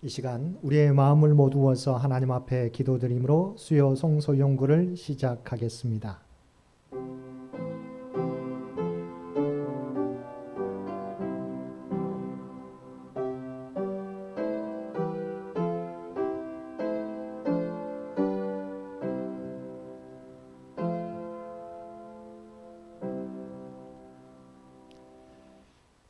이 시간 우리의 마음을 모두어서 하나님 앞에 기도드림으로 수요 성소 연구를 시작하겠습니다.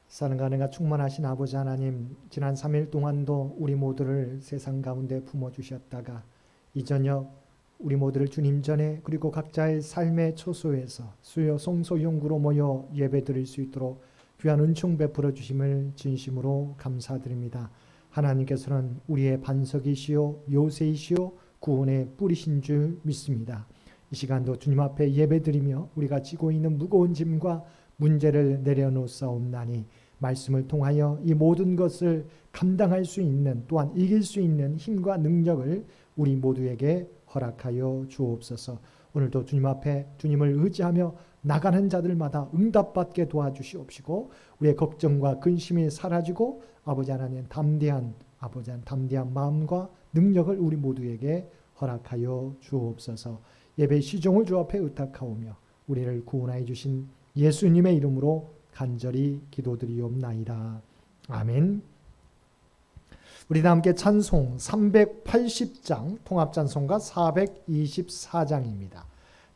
사랑과 은혜가 충만하신 아버지 하나님, 지난 3일 동안도 우리 모두를 세상 가운데 품어주셨다가 이 저녁 우리 모두를 주님 전에 그리고 각자의 삶의 초소에서 수요 성소 연구로 모여 예배드릴 수 있도록 귀한 은총 베풀어 주심을 진심으로 감사드립니다. 하나님께서는 우리의 반석이시요 요새이시요 구원의 뿌리신 줄 믿습니다. 이 시간도 주님 앞에 예배드리며 우리가 지고 있는 무거운 짐과 문제를 내려놓사옵나니 말씀을 통하여 이 모든 것을 감당할 수 있는, 또한 이길 수 있는 힘과 능력을 우리 모두에게 허락하여 주옵소서. 오늘도 주님 앞에 주님을 의지하며 나가는 자들마다 응답받게 도와주시옵시고 우리의 걱정과 근심이 사라지고 아버지 하나님 담대한 마음과 능력을 우리 모두에게 허락하여 주옵소서. 예배 시종을 주 앞에 의탁하오며 우리를 구원하여 주신 예수님의 이름으로 간절히 기도드리옵나이다. 아멘. 우리 다 함께 찬송 380장 통합찬송가 424장입니다.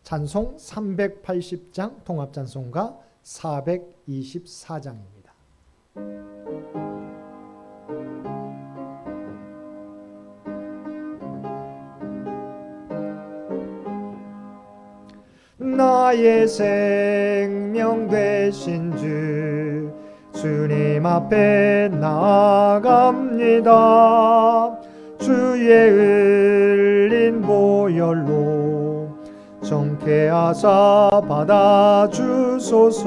찬송 380장 통합찬송가 424장입니다. 나의 생명 되신 주 주님 앞에 나아갑니다. 주의 흘린 보혈로 정케하사 받아주소서.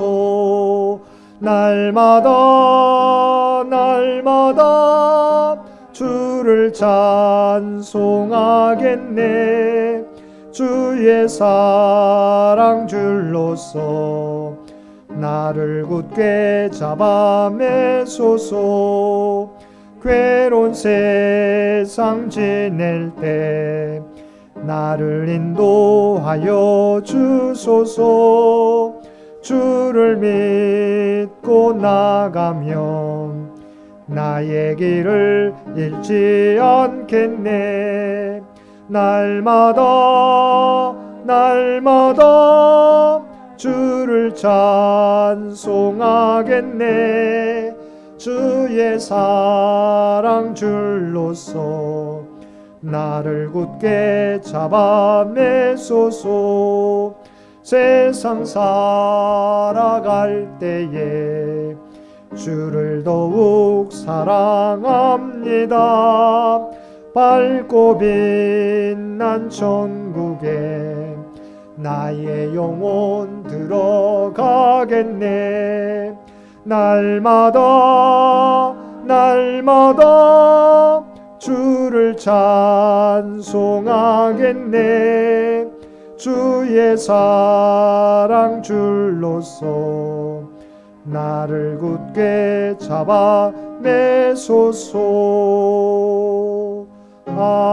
날마다 주를 찬송하겠네. 주의 사랑 줄로서 나를 굳게 잡아 매소서. 괴로운 세상 지낼 때 나를 인도하여 주소서. 주를 믿고 나가면 나의 길을 잃지 않겠네. 날마다 주를 찬송하겠네. 주의 사랑 줄로서 나를 굳게 잡아 매소서. 세상 살아갈 때에 주를 더욱 사랑합니다. 밝고 빛난 천국에 나의 영혼 들어가겠네. 날마다 주를 찬송하겠네. 주의 사랑 줄로서 나를 굳게 잡아 매소서. 아멘.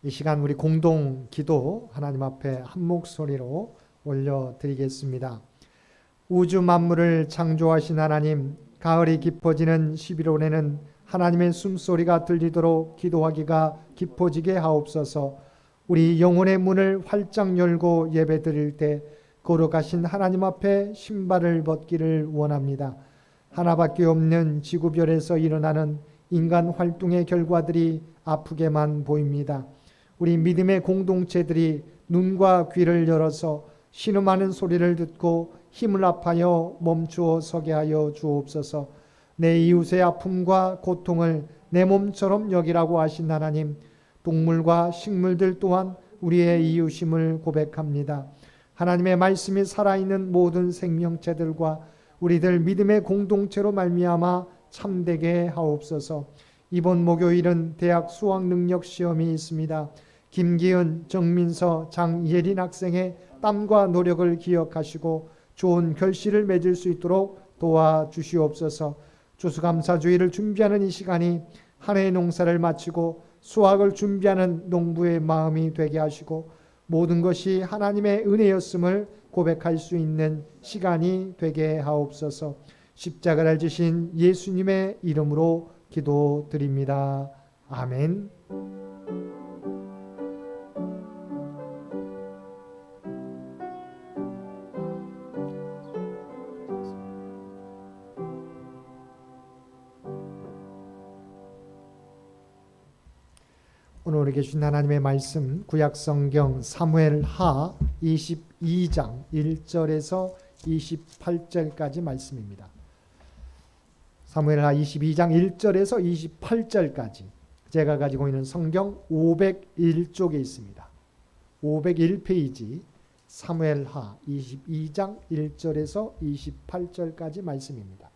이 시간 우리 공동 기도 하나님 앞에 한 목소리로 올려드리겠습니다. 우주 만물을 창조하신 하나님, 가을이 깊어지는 11월에는 하나님의 숨소리가 들리도록 기도하기가 깊어지게 하옵소서. 우리 영혼의 문을 활짝 열고 예배드릴 때 거룩하신 하나님 앞에 신발을 벗기를 원합니다. 하나밖에 없는 지구별에서 일어나는 인간 활동의 결과들이 아프게만 보입니다. 우리 믿음의 공동체들이 눈과 귀를 열어서 신음하는 소리를 듣고 힘을 합하여 멈추어 서게 하여 주옵소서. 내 이웃의 아픔과 고통을 내 몸처럼 여기라고 하신 하나님, 동물과 식물들 또한 우리의 이웃임을 고백합니다. 하나님의 말씀이 살아있는 모든 생명체들과 우리들 믿음의 공동체로 말미암아 참되게 하옵소서. 이번 목요일은 대학 수학능력 시험이 있습니다. 김기은, 정민서, 장예린 학생의 땀과 노력을 기억하시고 좋은 결실을 맺을 수 있도록 도와주시옵소서. 추수감사주의를 준비하는 이 시간이 한 해의 농사를 마치고 수확을 준비하는 농부의 마음이 되게 하시고 모든 것이 하나님의 은혜였음을 고백할 수 있는 시간이 되게 하옵소서. 십자가를 지신 예수님의 이름으로 기도드립니다. 아멘. 오늘 우리에게 주신 하나님의 말씀 구약성경 사무엘하 22장 1절에서 28절까지 말씀입니다. 사무엘하 22장 1절에서 28절까지 제가 가지고 있는 성경 501쪽에 있습니다. 501페이지 사무엘하 22장 1절에서 28절까지 말씀입니다.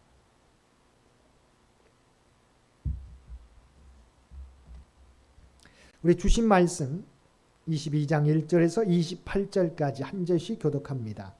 우리 주신 말씀 22장 1절에서 28절까지 한 절씩 교독합니다.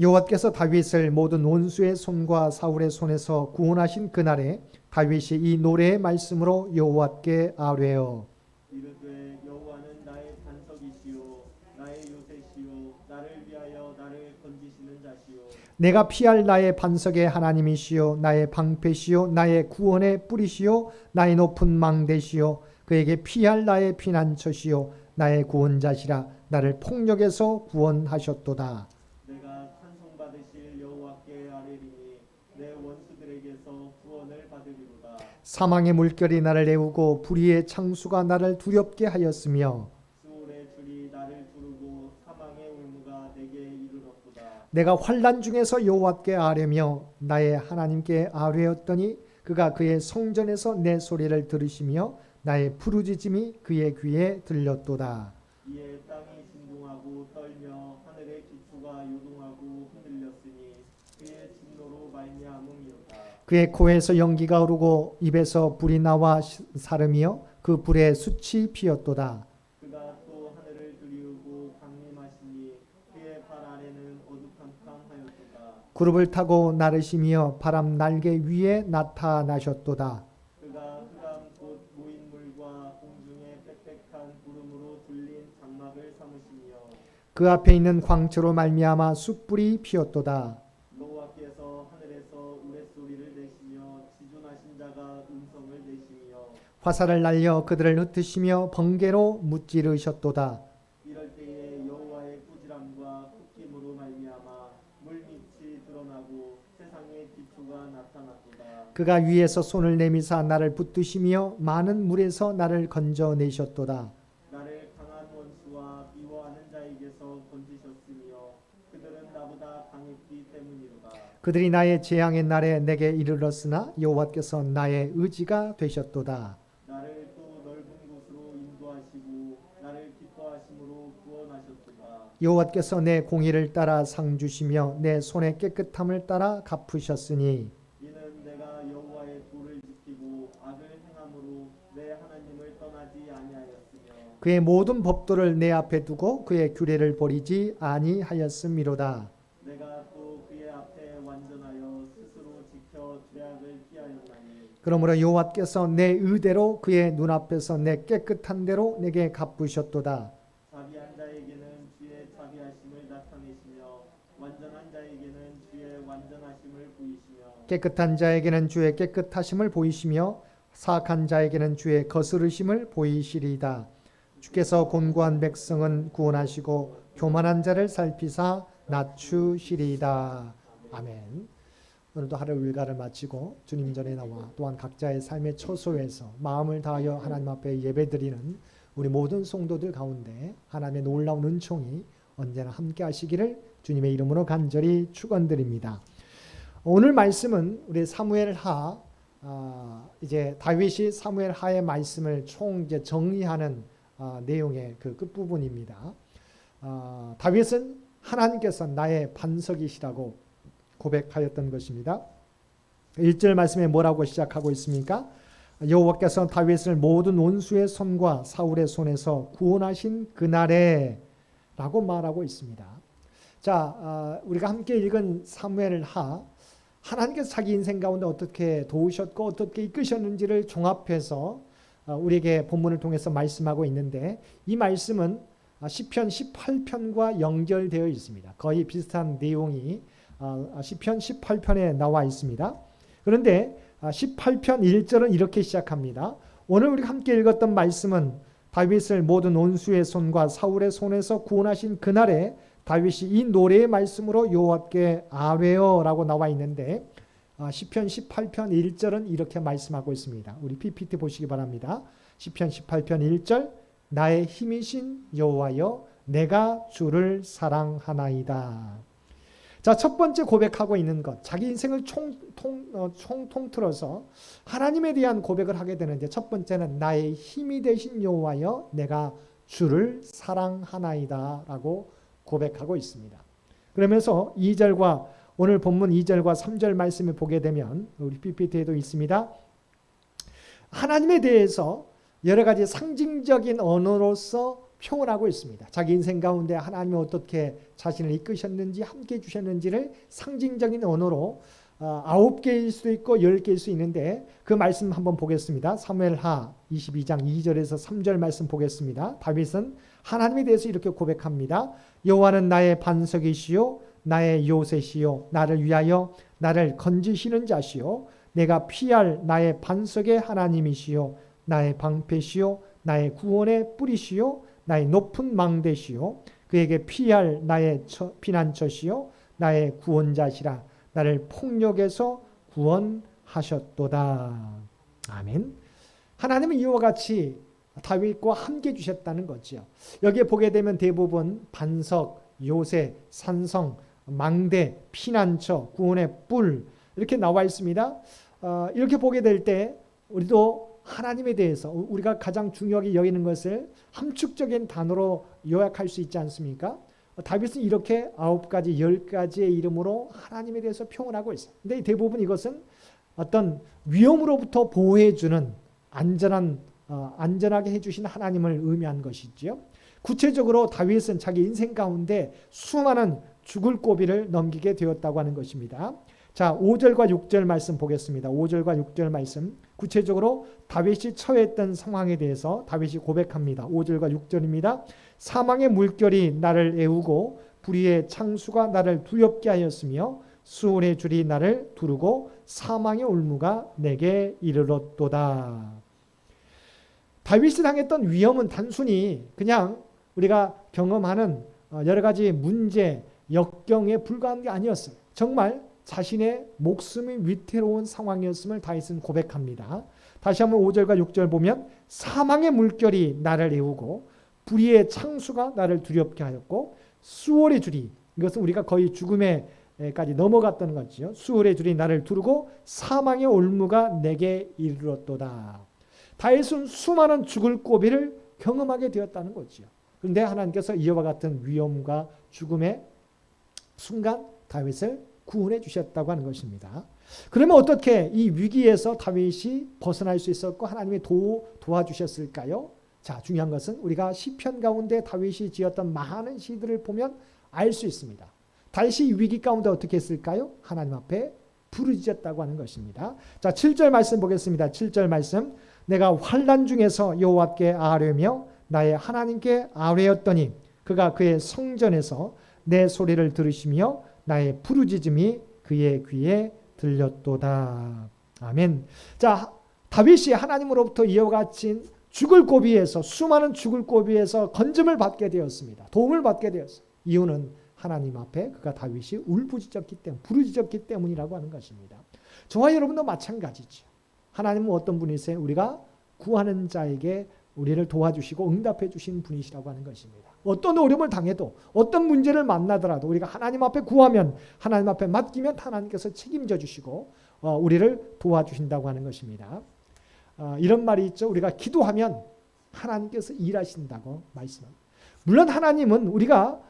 여호와께서 다윗을 모든 원수의 손과 사울의 손에서 구원하신 그날에 다윗이 이 노래의 말씀으로 여호와께 아뢰어 이르되 여호와는 나의 반석이시요 나의 요새시요 나를 위하여 나를 건지시는 자시요 내가 피할 나의 반석의 하나님이시요 나의 방패시요 나의 구원의 뿌리시요 나의 높은 망대시요 그에게 피할 나의 피난처시요 나의 구원자시라 나를 폭력에서 구원하셨도다. 내가 찬송받으실 여호와께 아뢰리니 내 원수들에게서 구원을 받으리로다. 사망의 물결이 나를 애우고 불의의 창수가 나를 두렵게 하였으며 수월의 줄이 나를 두르고 사망의 울무가 내게 이르렀도다. 내가 환난 중에서 여호와께 아뢰며 나의 하나님께 아뢰었더니 그가 그의 성전에서 내 소리를 들으시며 나의 부르짖음이 그의 귀에 들렸도다. 이에 땅이 진동하고 떨며 하늘의 기초가 요동하고 흔들렸으니 그의 진노로 말미암음이로다. 그의 코에서 연기가 오르고 입에서 불이 나와 사름이여 그 불에 숯이 피었도다. 그가 또 하늘을 들이우고 강림하시니 그의 발 아래는 어두컴컴하였도다. 구름을 타고 나르시며 바람 날개 위에 나타나셨도다. 그가 흑암 곧 모인 물과 공중의 빽빽한 구름으로 둘린 장막을 삼으시며 그 앞에 있는 광채로 말미암아 숯불이 피었도다. 여호와께서 하늘에서 우레소리를 내시며 지존하신 자가 음성을 내시며 화살을 날려 그들을 흩으시며 번개로 무찌르셨도다. 이럴 때에 여호와의 꾸지람과 흑김으로 말미암아 물밑이 드러나고 세상의 기초가 나타났도다. 그가 위에서 손을 내미사 나를 붙드시며 많은 물에서 나를 건져내셨도다. 나를 강한 원수와 미워하는 자에게서 건지셨으며 그들은 나보다 강했기 때문이로다. 그들이 나의 재앙의 날에 내게 이르렀으나 여호와께서 나의 의지가 되셨도다. 나를 또 넓은 곳으로 인도하시고 나를 기뻐하심으로 구원하셨도다. 여호와께서 내 공의를 따라 상 주시며 내 손의 깨끗함을 따라 갚으셨으니 이는 내가 여호와의 도를 지키고 악을 행함으로 내 하나님을 떠나지 아니하였으며 그의 모든 법도를 내 앞에 두고 그의 규례를 버리지 아니하였음이로다. 내가 또 그의 앞에 완전하여 스스로 지켜 죄악을 피하였나니 그러므로 여호와께서 내 의대로 그의 눈앞에서 내 깨끗한 대로 내게 갚으셨도다. 자비한 자에게는 주의 자비하심을 나타내시며 완전한 자에게는 주의 완전하심을 보이시며 깨끗한 자에게는 주의 깨끗하심을 보이시며 사악한 자에게는 주의 거스르심을 보이시리이다. 주께서 곤고한 백성은 구원하시고 교만한 자를 살피사 낮추시리이다. 아멘. 오늘도 하루 일과를 마치고 주님 전에 나와 또한 각자의 삶의 처소에서 마음을 다하여 하나님 앞에 예배드리는 우리 모든 성도들 가운데 하나님의 놀라운 은총이 언제나 함께 하시기를 주님의 이름으로 간절히 축원드립니다. 오늘 말씀은 우리 사무엘하 이제 다윗이 사무엘하의 말씀을 총 이제 정리하는 내용의 그 끝부분입니다. 다윗은 하나님께서 나의 반석이시라고 고백하였던 것입니다. 1절 말씀에 뭐라고 시작하고 있습니까? 여호와께서 다윗을 모든 원수의 손과 사울의 손에서 구원하신 그날에 라고 말하고 있습니다. 자, 우리가 함께 읽은 사무엘하, 하나님께서 자기 인생 가운데 어떻게 도우셨고 어떻게 이끄셨는지를 종합해서 우리에게 본문을 통해서 말씀하고 있는데, 이 말씀은 시편 18편과 연결되어 있습니다. 거의 비슷한 내용이 시편 18편에 나와 있습니다. 그런데 18편 1절은 이렇게 시작합니다. 오늘 우리가 함께 읽었던 말씀은 다윗을 모든 원수의 손과 사울의 손에서 구원하신 그날에 다윗이 이 노래의 말씀으로 여호와께 아뢰어라고 나와 있는데, 시편 18편 1절은 이렇게 말씀하고 있습니다. 우리 PPT 보시기 바랍니다. 시편 18편 1절, 나의 힘이신 여호와여 내가 주를 사랑하나이다. 자, 첫 번째 고백하고 있는 것, 자기 인생을 통틀어서 하나님에 대한 고백을 하게 되는데, 첫 번째는 나의 힘이 되신 여호와여 내가 주를 사랑하나이다 라고 고백하고 있습니다. 그러면서 2절과 오늘 본문 2절과 3절 말씀을 보게 되면 우리 PPT에도 있습니다. 하나님에 대해서 여러 가지 상징적인 언어로서 표현하고 있습니다. 자기 인생 가운데 하나님이 어떻게 자신을 이끄셨는지 함께 해주셨는지를 상징적인 언어로 9개일 수도 있고 10개일 수 있는데, 그 말씀 한번 보겠습니다. 사무엘하 22장 2절에서 3절 말씀 보겠습니다. 다윗은 하나님에 대해서 이렇게 고백합니다. 여호와는 나의 반석이시요 나의 요새시요 나를 위하여 나를 건지시는 자시요 내가 피할 나의 반석의 하나님이시요 나의 방패시요 나의 구원의 뿌리시요 나의 높은 망대시요 그에게 피할 나의 피난처시요 나의 구원자시라 나를 폭력에서 구원하셨도다. 아멘. 하나님은 이와 같이 다윗과 함께 주셨다는 거죠. 여기에 보게 되면 대부분 반석, 요새, 산성, 망대, 피난처, 구원의 뿔 이렇게 나와 있습니다. 이렇게 보게 될 때 우리도 하나님에 대해서 우리가 가장 중요하게 여기는 것을 함축적인 단어로 요약할 수 있지 않습니까? 다윗은 이렇게 9가지, 10가지의 이름으로 하나님에 대해서 표현하고 있어요. 근데 대부분 이것은 어떤 위험으로부터 보호해주는 안전하게 해주신 하나님을 의미한 것이지요. 구체적으로 다윗은 자기 인생 가운데 수많은 죽을 고비를 넘기게 되었다고 하는 것입니다. 자, 5절과 6절 말씀 보겠습니다. 5절과 6절 말씀. 구체적으로 다윗이 처했던 상황에 대해서 다윗이 고백합니다. 5절과 6절입니다. 사망의 물결이 나를 애우고 불의의 창수가 나를 두렵게 하였으며 수월의 줄이 나를 두르고 사망의 올무가 내게 이르렀도다. 다윗이 당했던 위험은 단순히 그냥 우리가 경험하는 여러 가지 문제, 역경에 불과한 게 아니었어요. 정말 자신의 목숨이 위태로운 상황이었음을 다윗은 고백합니다. 다시 한번 5절과 6절 보면 사망의 물결이 나를 애우고 불의의 창수가 나를 두렵게 하였고 수월의 줄이, 이것은 우리가 거의 죽음에까지 넘어갔다는 거죠. 수월의 줄이 나를 두르고 사망의 올무가 내게 이르렀도다. 다윗은 수많은 죽을 고비를 경험하게 되었다는 거죠. 그런데 하나님께서 이와 같은 위험과 죽음의 순간 다윗을 구원해 주셨다고 하는 것입니다. 그러면 어떻게 이 위기에서 다윗이 벗어날 수 있었고 하나님이 도와주셨을까요? 자, 중요한 것은 우리가 시편 가운데 다윗이 지었던 많은 시들을 보면 알 수 있습니다. 다윗이 위기 가운데 어떻게 했을까요? 하나님 앞에 부르짖었다고 하는 것입니다. 자, 7절 말씀 보겠습니다. 7절 말씀. 내가 환난 중에서 여호와께 아뢰며 나의 하나님께 아뢰었더니 그가 그의 성전에서 내 소리를 들으시며 나의 부르짖음이 그의 귀에 들렸도다. 아멘. 자, 다윗이 하나님으로부터 이와 같이 죽을 고비에서 수많은 죽을 고비에서 건짐을 받게 되었습니다. 도움을 받게 되었어요. 이유는 하나님 앞에 그가 다윗이 울부짖었기 때문, 부르짖었기 때문이라고 하는 것입니다. 저와 여러분도 마찬가지죠. 하나님은 어떤 분이세요? 우리가 구하는 자에게 우리를 도와주시고 응답해 주신 분이시라고 하는 것입니다. 어떤 어려움을 당해도 어떤 문제를 만나더라도 우리가 하나님 앞에 구하면 하나님 앞에 맡기면 하나님께서 책임져 주시고 우리를 도와주신다고 하는 것입니다. 이런 말이 있죠. 우리가 기도하면 하나님께서 일하신다고 말씀합니다. 물론 하나님은 우리가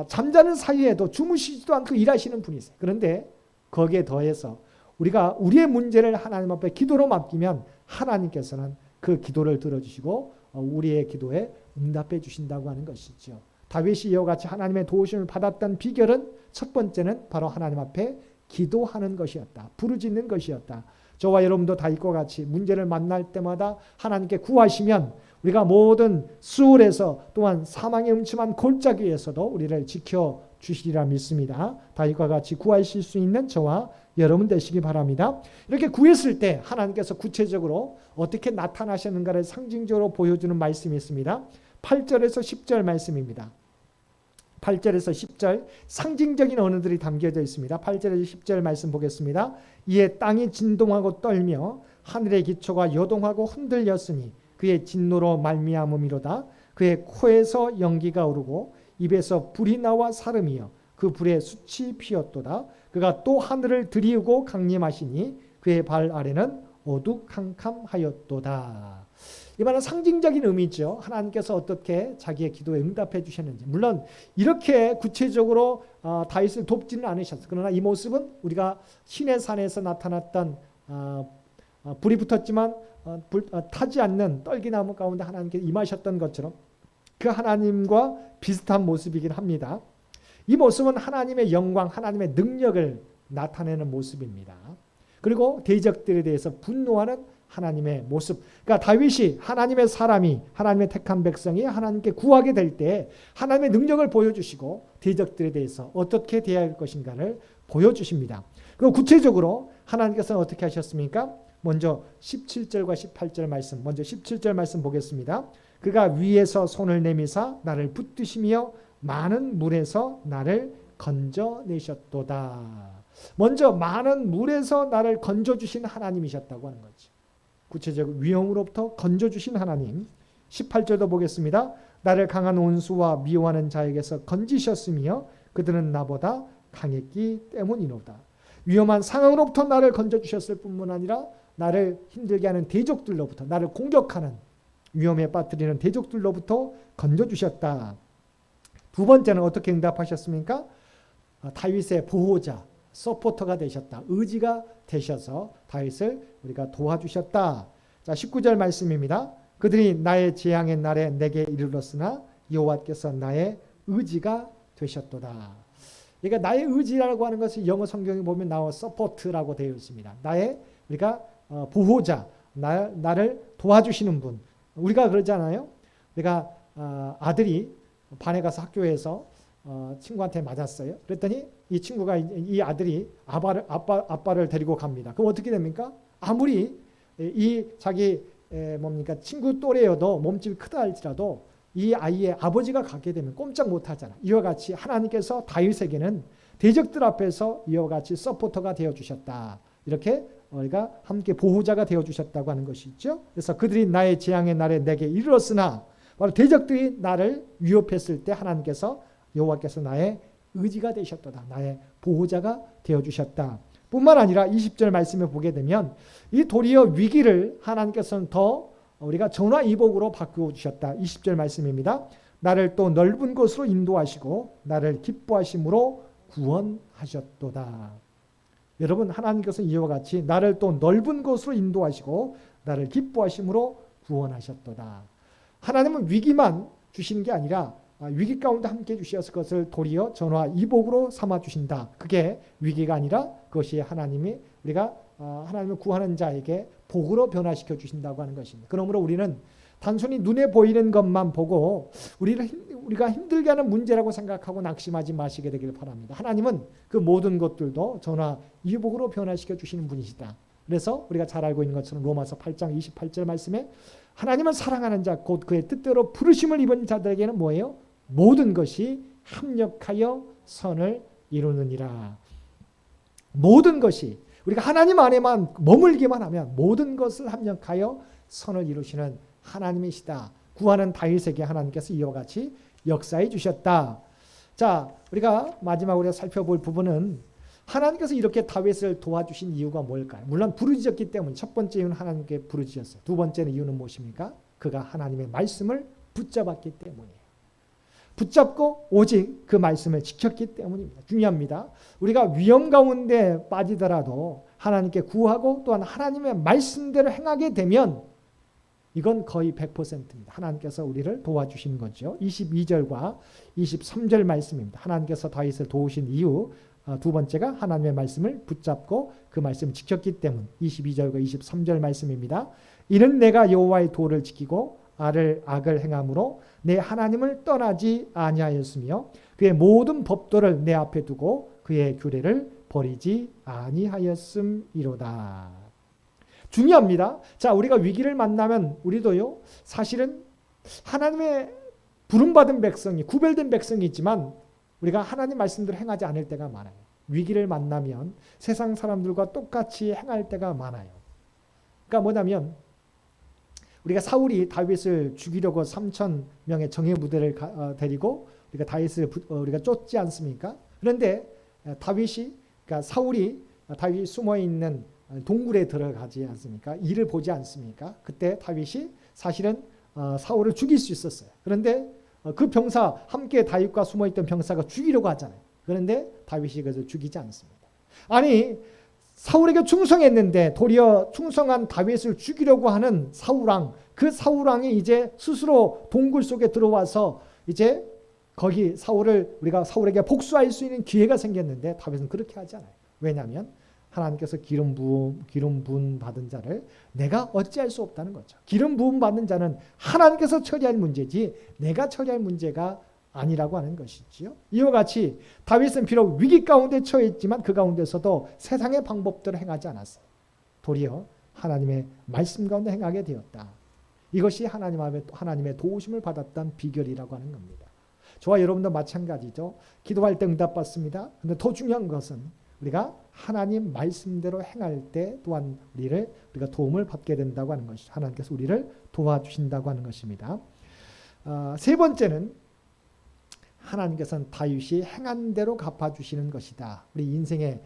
잠자는 사이에도 주무시지도 않고 일하시는 분이세요. 그런데 거기에 더해서 우리가 우리의 문제를 하나님 앞에 기도로 맡기면 하나님께서는 그 기도를 들어주시고 우리의 기도에 응답해 주신다고 하는 것이죠. 다윗이 이와 같이 하나님의 도우심을 받았던 비결은 첫 번째는 바로 하나님 앞에 기도하는 것이었다. 부르짖는 것이었다. 저와 여러분도 다윗과 같이 문제를 만날 때마다 하나님께 구하시면 우리가 모든 수월에서 또한 사망의 음침한 골짜기에서도 우리를 지켜주시리라 믿습니다. 다윗과 같이 구하실 수 있는 저와 여러분 되시기 바랍니다. 이렇게 구했을 때 하나님께서 구체적으로 어떻게 나타나셨는가를 상징적으로 보여주는 말씀이 있습니다. 8절에서 10절 말씀입니다. 8절에서 10절 상징적인 언어들이 담겨져 있습니다. 8절에서 10절 말씀 보겠습니다. 이에 땅이 진동하고 떨며 하늘의 기초가 요동하고 흔들렸으니 그의 진노로 말미암음이로다. 그의 코에서 연기가 오르고 입에서 불이 나와 사름이여 그 불에 숯이 피었도다. 그가 또 하늘을 들이우고 강림하시니 그의 발 아래는 어두캄캄하였도다. 이 말은 상징적인 의미죠. 하나님께서 어떻게 자기의 기도에 응답해 주셨는지. 물론 이렇게 구체적으로 다윗을 돕지는 않으셨어요. 그러나 이 모습은 우리가 시내 산에서 나타났던 불이 붙었지만 타지 않는 떨기나무 가운데 하나님께서 임하셨던 것처럼 그 하나님과 비슷한 모습이긴 합니다. 이 모습은 하나님의 영광, 하나님의 능력을 나타내는 모습입니다. 그리고 대적들에 대해서 분노하는 하나님의 모습. 그러니까 다윗이 하나님의 사람이, 하나님의 택한 백성이 하나님께 구하게 될 때 하나님의 능력을 보여주시고 대적들에 대해서 어떻게 대할 것인가를 보여주십니다. 그리고 구체적으로 하나님께서는 어떻게 하셨습니까? 먼저 17절과 18절 말씀, 먼저 17절 말씀 보겠습니다. 그가 위에서 손을 내미사 나를 붙드시며 많은 물에서 나를 건져내셨도다. 먼저 많은 물에서 나를 건져주신 하나님이셨다고 하는 거죠. 구체적으로 위험으로부터 건져주신 하나님. 18절도 보겠습니다. 나를 강한 원수와 미워하는 자에게서 건지셨으며 그들은 나보다 강했기 때문이로다. 위험한 상황으로부터 나를 건져주셨을 뿐만 아니라 나를 힘들게 하는 대적들로부터, 나를 공격하는 위험에 빠뜨리는 대적들로부터 건져주셨다. 두 번째는 어떻게 응답하셨습니까? 다윗의 보호자, 서포터가 되셨다. 의지가 되셔서 다윗을 우리가 도와주셨다. 자, 19절 말씀입니다. 그들이 나의 재앙의 날에 내게 이르렀으나 여호와께서 나의 의지가 되셨도다. 그러니까 나의 의지라고 하는 것이 영어 성경에 보면 나와 서포트라고 되어 있습니다. 나의 우리가 보호자, 나를 도와주시는 분. 우리가 그러잖아요. 우리가 아들이 반에 가서 학교에서 친구한테 맞았어요. 그랬더니 이 아들이 아빠를 데리고 갑니다. 그럼 어떻게 됩니까? 아무리 이 자기 친구 또래여도 몸집이 크다 할지라도 이 아이의 아버지가 가게 되면 꼼짝 못 하잖아. 이와 같이 하나님께서 다윗에게는 대적들 앞에서 이와 같이 서포터가 되어 주셨다. 이렇게 우리가 함께 보호자가 되어 주셨다고 하는 것이 있죠. 그래서 그들이 나의 재앙의 날에 내게 이르렀으나 바로 대적들이 나를 위협했을 때 하나님께서 여호와께서 나의 의지가 되셨도다. 나의 보호자가 되어 주셨다. 뿐만 아니라 20절 말씀을 보게 되면 이 도리어 위기를 하나님께서는 더 우리가 전화위복으로 바꾸어 주셨다. 20절 말씀입니다. 나를 또 넓은 곳으로 인도하시고 나를 기뻐하심으로 구원하셨도다. 여러분, 하나님께서 이와 같이 나를 또 넓은 곳으로 인도하시고 나를 기뻐하심으로 구원하셨도다. 하나님은 위기만 주시는 게 아니라 위기 가운데 함께 주셔서 그것을 도리어 전화위복으로 삼아 주신다. 그게 위기가 아니라 그것이 하나님이 우리가 하나님을 구하는 자에게 복으로 변화시켜 주신다고 하는 것입니다. 그러므로 우리는 단순히 눈에 보이는 것만 보고 우리가 힘들게 하는 문제라고 생각하고 낙심하지 마시게 되기를 바랍니다. 하나님은 그 모든 것들도 전화위복으로 변화시켜 주시는 분이시다. 그래서 우리가 잘 알고 있는 것처럼 로마서 8장 28절 말씀에 하나님을 사랑하는 자 곧 그의 뜻대로 부르심을 입은 자들에게는 뭐예요? 모든 것이 합력하여 선을 이루느니라. 모든 것이 우리가 하나님 안에만 머물기만 하면 모든 것을 합력하여 선을 이루시는 하나님이시다. 구하는 다윗에게 하나님께서 이와 같이 역사해 주셨다. 자, 우리가 마지막으로 살펴볼 부분은 하나님께서 이렇게 다윗을 도와주신 이유가 뭘까요? 물론 부르짖었기 때문에 첫 번째 이유는 하나님께 부르짖었어요. 두 번째 이유는 무엇입니까? 그가 하나님의 말씀을 붙잡았기 때문이에요. 붙잡고 오직 그 말씀을 지켰기 때문입니다. 중요합니다. 우리가 위험 가운데 빠지더라도 하나님께 구하고 또한 하나님의 말씀대로 행하게 되면 이건 거의 100%입니다. 하나님께서 우리를 도와주신 거죠. 22절과 23절 말씀입니다. 하나님께서 다윗을 도우신 이유, 두 번째가 하나님의 말씀을 붙잡고 그 말씀을 지켰기 때문. 22절과 23절 말씀입니다. 이는 내가 여호와의 도를 지키고 악을 행함으로 내 하나님을 떠나지 아니하였으며 그의 모든 법도를 내 앞에 두고 그의 규례를 버리지 아니하였음이로다. 중요합니다. 자, 우리가 위기를 만나면 우리도요, 사실은 하나님의 부름받은 백성이, 구별된 백성이지만 우리가 하나님 말씀대로 행하지 않을 때가 많아요. 위기를 만나면 세상 사람들과 똑같이 행할 때가 많아요. 그러니까 뭐냐면 우리가 사울이 다윗을 죽이려고 3,000명의 정예 부대를 데리고 우리가 다윗을 우리가 쫓지 않습니까? 그런데 그러니까 사울이 다윗이 숨어 있는 동굴에 들어가지 않습니까? 이를 보지 않습니까? 그때 다윗이 사실은 사울을 죽일 수 있었어요. 그런데 그 병사, 함께 다윗과 숨어 있던 병사가 죽이려고 하잖아요. 그런데 다윗이 그래서 죽이지 않습니다. 아니, 사울에게 충성했는데 도리어 충성한 다윗을 죽이려고 하는 사울왕, 그 사울왕이 이제 스스로 동굴 속에 들어와서 이제 거기 우리가 사울에게 복수할 수 있는 기회가 생겼는데 다윗은 그렇게 하지 않아요. 왜냐하면 하나님께서 기름 부음 받은 자를 내가 어찌할 수 없다는 거죠. 기름 부음 받는 자는 하나님께서 처리할 문제지 내가 처리할 문제가 아니라고 하는 것이지요. 이와 같이 다윗은 비록 위기 가운데 처했지만 그 가운데서도 세상의 방법대로 행하지 않았어요. 도리어 하나님의 말씀 가운데 행하게 되었다. 이것이 하나님의 도우심을 받았던 비결이라고 하는 겁니다. 저와 여러분도 마찬가지죠. 기도할 때 응답받습니다. 그런데 더 중요한 것은 우리가 하나님 말씀대로 행할 때 또한 우리가 도움을 받게 된다고 하는 것이죠. 하나님께서 우리를 도와주신다고 하는 것입니다. 세 번째는 하나님께서는 다윗이 행한 대로 갚아주시는 것이다. 우리 인생의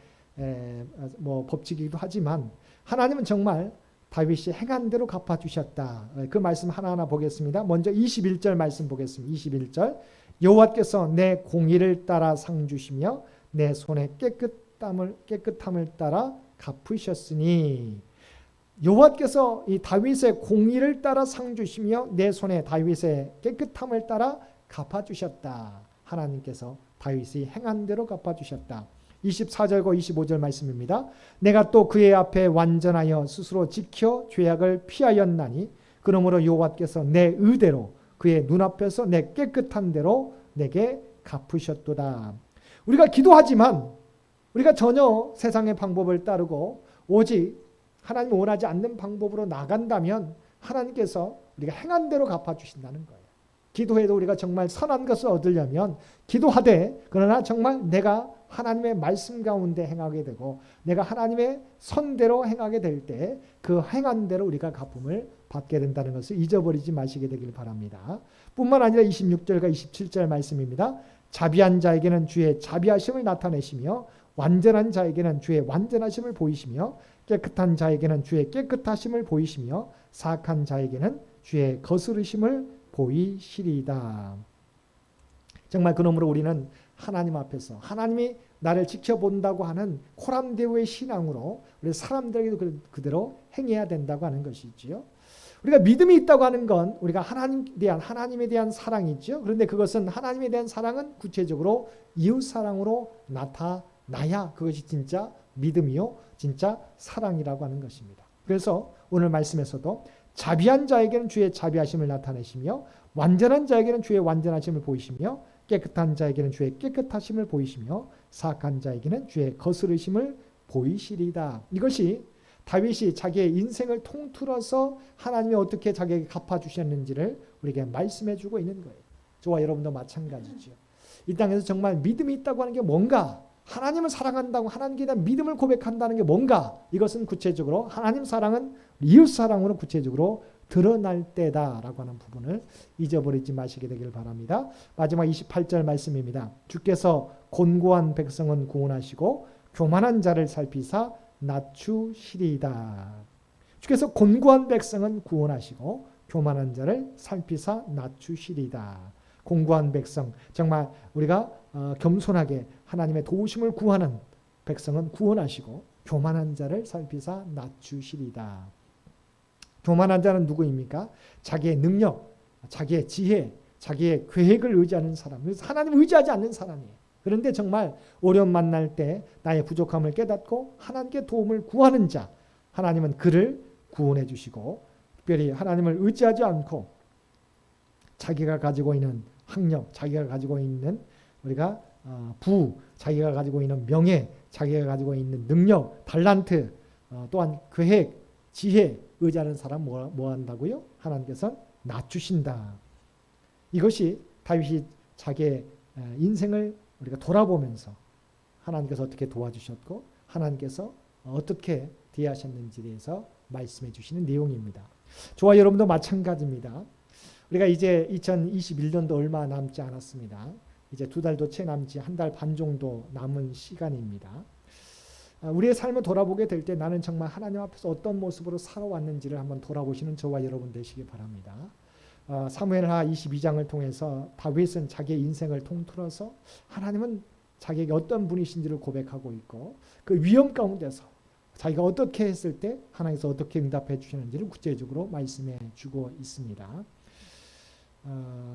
법칙이기도 하지만 하나님은 정말 다윗이 행한 대로 갚아주셨다. 그 말씀 하나하나 보겠습니다. 먼저 21절 말씀 보겠습니다. 21절 여호와께서 내 공의를 따라 상 주시며 내 손의 깨끗함을 따라 갚으셨으니 여호와께서 이 다윗의 공의를 따라 상 주시며 내 손에 다윗의 깨끗함을 따라 갚아주셨다. 하나님께서 다윗이 행한 대로 갚아주셨다. 24절과 25절 말씀입니다. 내가 또 그의 앞에 완전하여 스스로 지켜 죄악을 피하였나니 그러므로 여호와께서 내 의대로 그의 눈앞에서 내 깨끗한 대로 내게 갚으셨도다. 우리가 기도하지만 우리가 전혀 세상의 방법을 따르고 오직 하나님이 원하지 않는 방법으로 나간다면 하나님께서 우리가 행한 대로 갚아주신다는 거예요. 기도해도 우리가 정말 선한 것을 얻으려면 기도하되 그러나 정말 내가 하나님의 말씀 가운데 행하게 되고 내가 하나님의 선대로 행하게 될 때 그 행한 대로 우리가 갚음을 받게 된다는 것을 잊어버리지 마시게 되길 바랍니다. 뿐만 아니라 26절과 27절 말씀입니다. 자비한 자에게는 주의 자비하심을 나타내시며 완전한 자에게는 주의 완전하심을 보이시며 깨끗한 자에게는 주의 깨끗하심을 보이시며 사악한 자에게는 주의 거스르심을 보이시리이다. 정말 그러므로 우리는 하나님 앞에서 하나님이 나를 지켜본다고 하는 코람데오의 신앙으로 우리 사람들에게도 그대로 행해야 된다고 하는 것이지요. 우리가 믿음이 있다고 하는 건 우리가 하나님에 대한 사랑이죠. 그런데 그것은 하나님에 대한 사랑은 구체적으로 이웃 사랑으로 나타나야 그것이 진짜 믿음이요, 진짜 사랑이라고 하는 것입니다. 그래서 오늘 말씀에서도 자비한 자에게는 주의 자비하심을 나타내시며 완전한 자에게는 주의 완전하심을 보이시며 깨끗한 자에게는 주의 깨끗하심을 보이시며 사악한 자에게는 주의 거스르심을 보이시리다. 이것이 다윗이 자기의 인생을 통틀어서 하나님이 어떻게 자기에게 갚아주셨는지를 우리에게 말씀해주고 있는 거예요. 저와 여러분도 마찬가지죠. 이 땅에서 정말 믿음이 있다고 하는 게 뭔가, 하나님을 사랑한다고 하나님께 대한 믿음을 고백한다는 게 뭔가, 이것은 구체적으로 하나님 사랑은 이웃 사랑으로 구체적으로 드러날 때다라고 하는 부분을 잊어버리지 마시게 되길 바랍니다. 마지막 28절 말씀입니다. 주께서 곤고한 백성은 구원하시고 교만한 자를 살피사 낮추시리이다. 주께서 곤고한 백성은 구원하시고 교만한 자를 살피사 낮추시리이다. 곤고한 백성, 정말 우리가 겸손하게 하나님의 도우심을 구하는 백성은 구원하시고 교만한 자를 살피사 낮추시리이다. 교만한 자는 누구입니까? 자기의 능력, 자기의 지혜, 자기의 계획을 의지하는 사람. 그래서 하나님을 의지하지 않는 사람이에요. 그런데 정말 어려움 만날 때 나의 부족함을 깨닫고 하나님께 도움을 구하는 자, 하나님은 그를 구원해 주시고, 특별히 하나님을 의지하지 않고 자기가 가지고 있는 학력, 자기가 가지고 있는 우리가 자기가 가지고 있는 명예, 자기가 가지고 있는 능력, 달란트, 또한 계획, 지혜 의지하는 사람 뭐 한다고요? 하나님께서는 낮추신다. 이것이 다윗이 자기의 인생을 우리가 돌아보면서 하나님께서 어떻게 도와주셨고 하나님께서 어떻게 대하셨는지에 대해서 말씀해 주시는 내용입니다. 저와 여러분도 마찬가지입니다. 우리가 이제 2021년도 얼마 남지 않았습니다. 이제 2달도 채 남지 1달 반 정도 남은 시간입니다. 우리의 삶을 돌아보게 될 때 나는 정말 하나님 앞에서 어떤 모습으로 살아왔는지를 한번 돌아보시는 저와 여러분 되시기 바랍니다. 사무엘하 22장을 통해서 다윗은 자기의 인생을 통틀어서 하나님은 자기에게 어떤 분이신지를 고백하고 있고 그 위험 가운데서 자기가 어떻게 했을 때 하나님께서 어떻게 응답해 주시는지를 구체적으로 말씀해 주고 있습니다.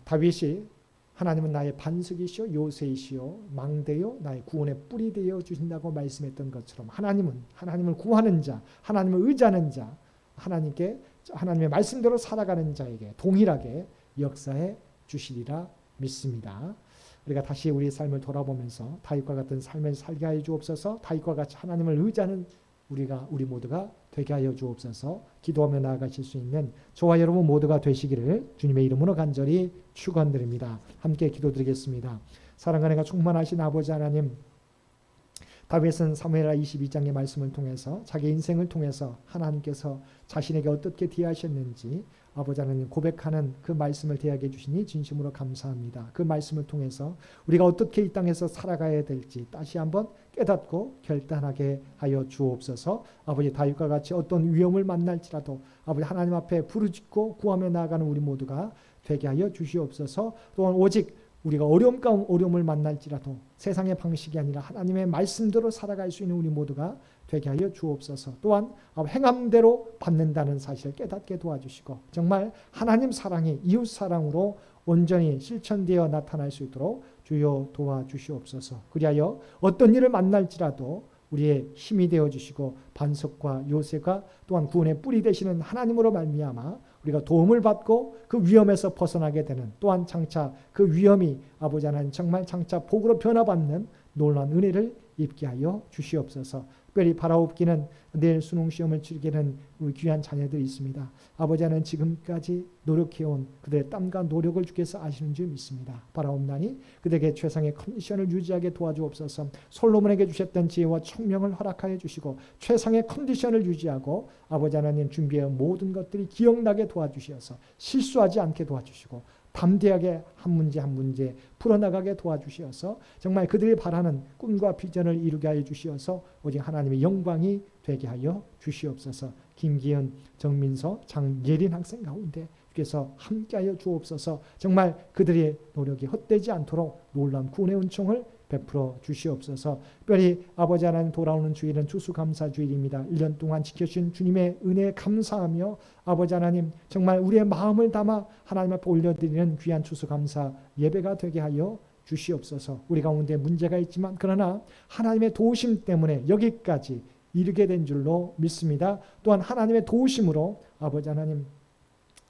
다윗이 하나님은 나의 반석이시오 요새이시오 망대요 나의 구원의 뿔이 되어 주신다고 말씀했던 것처럼 하나님을 구하는 자, 하나님을 의지하는 자, 하나님의 말씀대로 살아가는 자에게 동일하게 역사해 주시리라 믿습니다. 우리가 다시 우리의 삶을 돌아보면서 다윗과 같은 삶을 살게 하여 주옵소서. 다윗과 같이 하나님을 의지하는 우리 모두가 되게 하여 주옵소서. 기도하며 나아가실 수 있는 저와 여러분 모두가 되시기를 주님의 이름으로 간절히 축원드립니다. 함께 기도드리겠습니다. 사랑과 은혜가 충만하신 아버지 하나님, 다윗은 사무엘하 22장의 말씀을 통해서 자기 인생을 통해서 하나님께서 자신에게 어떻게 대하셨는지 아버지 하나님 고백하는 그 말씀을 대하게 해주시니 진심으로 감사합니다. 그 말씀을 통해서 우리가 어떻게 이 땅에서 살아가야 될지 다시 한번 깨닫고 결단하게 하여 주옵소서. 아버지 다윗과 같이 어떤 위험을 만날지라도 아버지 하나님 앞에 부르짖고 구하며 나아가는 우리 모두가 되게 하여 주시옵소서. 또한 오직 우리가 어려움을 만날지라도 세상의 방식이 아니라 하나님의 말씀대로 살아갈 수 있는 우리 모두가 되게 하여 주옵소서. 또한 행함대로 받는다는 사실을 깨닫게 도와주시고 정말 하나님 사랑이 이웃 사랑으로 온전히 실천되어 나타날 수 있도록 주여 도와주시옵소서. 그리하여 어떤 일을 만날지라도 우리의 힘이 되어주시고 반석과 요새가 또한 구원의 뿔이 되시는 하나님으로 말미암아 우리가 도움을 받고 그 위험에서 벗어나게 되는 또한 장차 그 위험이 아버지 하나님 정말 장차 복으로 변화받는 놀라운 은혜를 입게 하여 주시옵소서. 특별히 바라옵기는 내일 수능 시험을 치르게 된 우리 귀한 자녀들이 있습니다. 아버지 하나님 지금까지 노력해온 그들의 땀과 노력을 주께서 아시는 줄 믿습니다. 바라옵나니 그들에게 최상의 컨디션을 유지하게 도와주옵소서. 솔로몬에게 주셨던 지혜와 총명을 허락하여 주시고 최상의 컨디션을 유지하고 아버지 하나님 준비해온 모든 것들이 기억나게 도와주시어서 실수하지 않게 도와주시고 담대하게 한 문제 한 문제 풀어나가게 도와주시어서 정말 그들이 바라는 꿈과 비전을 이루게 하여 주시어서 오직 하나님의 영광이 되게 하여 주시옵소서. 김기현, 정민서, 장예린 학생 가운데 주께서 함께하여 주옵소서. 정말 그들의 노력이 헛되지 않도록 놀라운 구원의 은총을 베풀어 주시옵소서. 특별히 아버지 하나님 돌아오는 주일은 추수감사주일입니다. 1년 동안 지켜주신 주님의 은혜에 감사하며 아버지 하나님 정말 우리의 마음을 담아 하나님 앞에 올려드리는 귀한 추수감사 예배가 되게 하여 주시옵소서. 우리 가운데 문제가 있지만 그러나 하나님의 도우심 때문에 여기까지 이르게 된 줄로 믿습니다. 또한 하나님의 도우심으로 아버지 하나님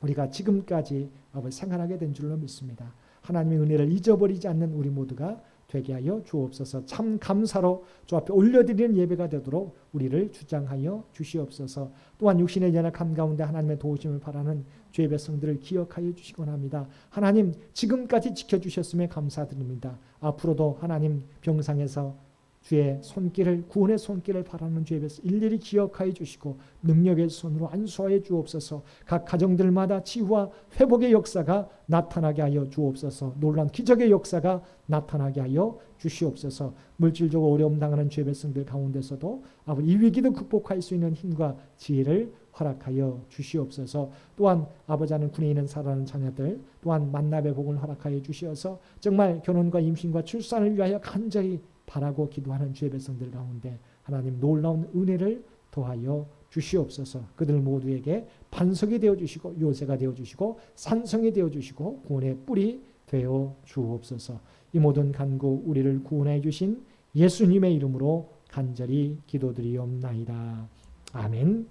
우리가 지금까지 생활하게 된 줄로 믿습니다. 하나님의 은혜를 잊어버리지 않는 우리 모두가 되게 하여 주옵소서. 참 감사로 주 앞에 올려드리는 예배가 되도록 우리를 주장하여 주시옵소서. 또한 육신의 연약함 가운데 하나님의 도우심을 바라는 주의 백성들을 기억하여 주시곤 합니다. 하나님 지금까지 지켜주셨음에 감사드립니다. 앞으로도 하나님 병상에서 주의 손길을 구원의 손길을 바라는 주의 백성 일일이 기억하여 주시고 능력의 손으로 안수하여 주옵소서. 각 가정들마다 치유와 회복의 역사가 나타나게 하여 주옵소서. 놀라운 기적의 역사가 나타나게 하여 주시옵소서. 물질적으로 어려움 당하는 주의 백성들 가운데서도 아버지 이 위기도 극복할 수 있는 힘과 지혜를 허락하여 주시옵소서. 또한 아버지 하나님 군에 있는 살아가는 자녀들 또한 만납의 복을 허락하여 주시어서 정말 결혼과 임신과 출산을 위하여 간절히 바라고 기도하는 주의 백성들 가운데 하나님 놀라운 은혜를 더하여 주시옵소서. 그들 모두에게 반석이 되어 주시고 요새가 되어 주시고 산성이 되어 주시고 구원의 뿔이 되어 주옵소서. 이 모든 간구 우리를 구원해 주신 예수님의 이름으로 간절히 기도드리옵나이다. 아멘.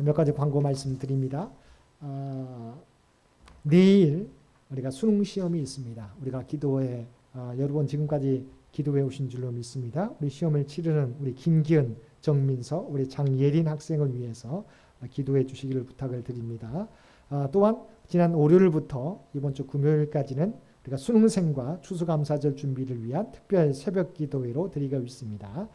몇 가지 광고 말씀드립니다. 내일 우리가 수능 시험이 있습니다. 우리가 기도회 여러분 지금까지 기도해 오신 줄로 믿습니다. 우리 시험을 치르는 우리 김기은, 정민서, 우리 장예린 학생을 위해서 기도해 주시기를 부탁을 드립니다. 또한 지난 월요일부터 이번 주 금요일까지는 우리가 수능생과 추수감사절 준비를 위한 특별 새벽 기도회로 드리고 있습니다.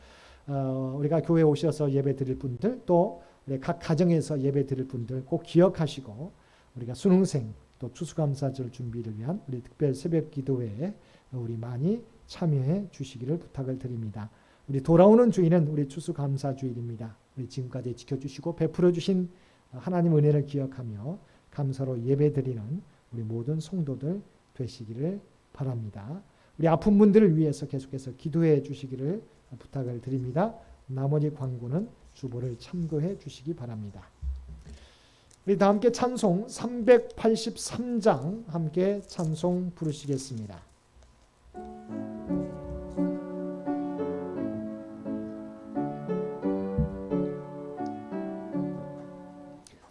우리가 교회에 오셔서 예배 드릴 분들 또 우리 각 가정에서 예배 드릴 분들 꼭 기억하시고 우리가 수능생 또 추수감사절 준비를 위한 우리 특별 새벽 기도회에 우리 많이 참여해 주시기를 부탁을 드립니다. 우리 돌아오는 주일은 우리 추수감사 주일입니다. 우리 지금까지 지켜주시고 베풀어 주신 하나님 은혜를 기억하며 감사로 예배드리는 우리 모든 성도들 되시기를 바랍니다. 우리 아픈 분들을 위해서 계속해서 기도해 주시기를 부탁을 드립니다. 나머지 광고는 주보를 참고해 주시기 바랍니다. 우리 다 함께 찬송 383장 함께 찬송 부르시겠습니다.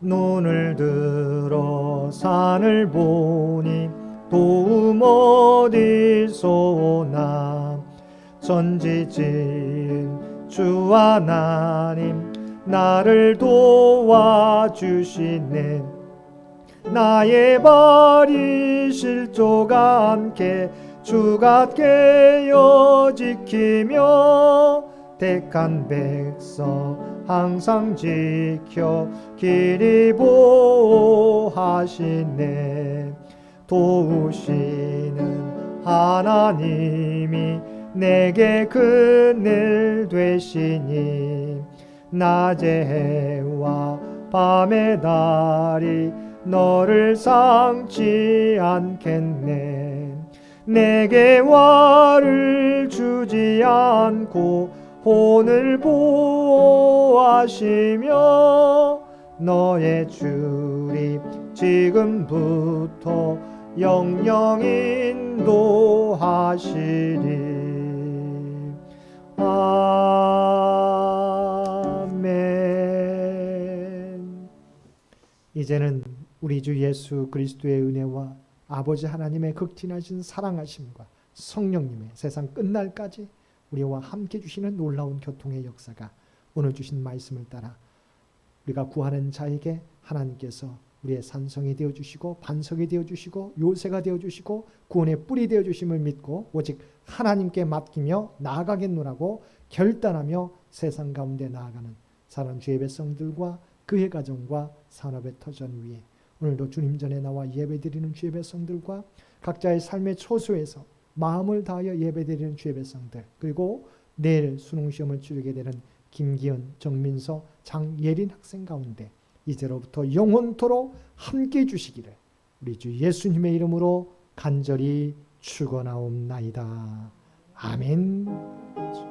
눈을 들어 산을 보니 도움 어디서 오나 전지진 주 하나님 나를 도와주시네 나의 발이 실족 않게 주가 깨어 지키며 택한 백성 항상 지켜 길이 보호하시네 도우시는 하나님이 내게 그늘 되시니 낮의 해와 밤의 달이 너를 상치 않겠네 내게 화를 주지 않고 혼을 보호하시며 너의 주리 지금부터 영영 인도하시리 아멘. 이제는 우리 주 예수 그리스도의 은혜와 아버지 하나님의 극진하신 사랑하심과 성령님의 세상 끝날까지 우리와 함께 주시는 놀라운 교통의 역사가 오늘 주신 말씀을 따라 우리가 구하는 자에게 하나님께서 우리의 산성이 되어주시고 반석이 되어주시고 요새가 되어주시고 구원의 뿔이 되어주심을 믿고 오직 하나님께 맡기며 나아가겠노라고 결단하며 세상 가운데 나아가는 사랑 주의 백성들과 그의 가정과 산업의 터전 위에 오늘도 주님 전에 나와 예배드리는 주의 백성들과 각자의 삶의 초소에서 마음을 다하여 예배드리는 주의 백성들 그리고 내일 수능시험을 치르게 되는 김기현, 정민서, 장예린 학생 가운데 이제로부터 영원토록 함께 주시기를 우리 주 예수님의 이름으로 간절히 축원하옵나이다. 아멘.